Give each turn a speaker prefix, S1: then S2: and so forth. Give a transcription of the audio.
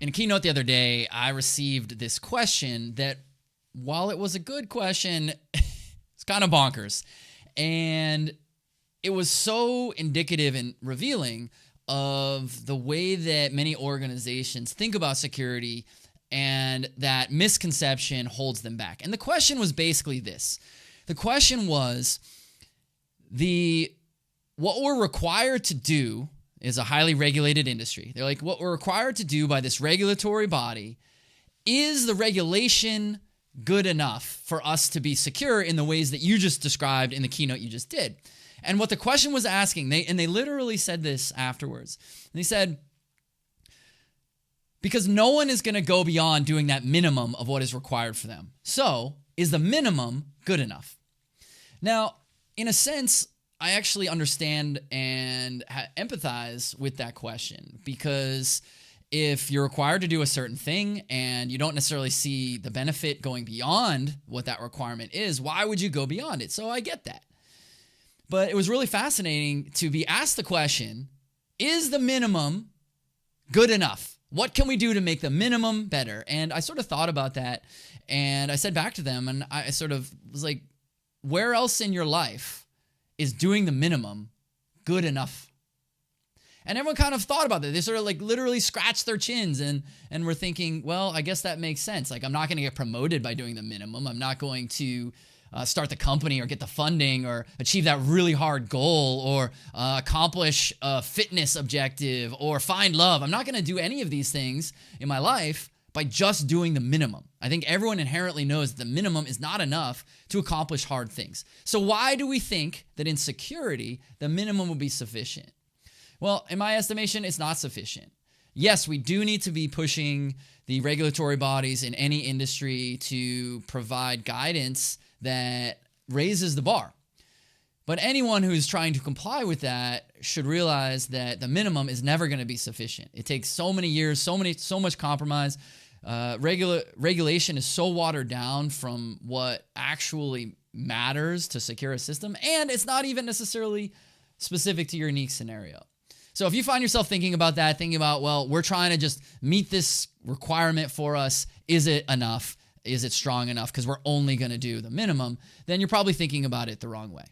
S1: In a keynote the other day, I received this question that, while it was a good question, it's kind of bonkers. And it was so indicative and revealing of the way that many organizations think about security, and that misconception holds them back. And the question was basically this. The question was, what we're required to do is a highly regulated industry. They're like, what we're required to do by this regulatory body, is the regulation good enough for us to be secure in the ways that you just described in the keynote you just did? And what the question was asking, they literally said this afterwards. They said, because no one is going to go beyond doing that minimum of what is required for them. So, is the minimum good enough? Now, in a sense, I actually understand and empathize with that question, because if you're required to do a certain thing and you don't necessarily see the benefit going beyond what that requirement is, why would you go beyond it? So I get that. But it was really fascinating to be asked the question, is the minimum good enough? What can we do to make the minimum better? And I sort of thought about that, and I said back to them, and I sort of was like, where else in your life is doing the minimum good enough? And everyone kind of thought about that. They sort of like literally scratched their chins and were thinking, well, I guess that makes sense. Like, I'm not going to get promoted by doing the minimum. I'm not going to start the company or get the funding or achieve that really hard goal or accomplish a fitness objective or find love. I'm not going to do any of these things in my life by just doing the minimum. I think everyone inherently knows that the minimum is not enough to accomplish hard things. So why do we think that in security, the minimum will be sufficient? Well, in my estimation, it's not sufficient. Yes, we do need to be pushing the regulatory bodies in any industry to provide guidance that raises the bar. But anyone who's trying to comply with that should realize that the minimum is never going to be sufficient. It takes so many years, so much compromise. Regulation is so watered down from what actually matters to secure a system, and it's not even necessarily specific to your unique scenario. So if you find yourself thinking about that, thinking about, well, we're trying to just meet this requirement for us, is it enough? Is it strong enough? Because we're only going to do the minimum, then you're probably thinking about it the wrong way.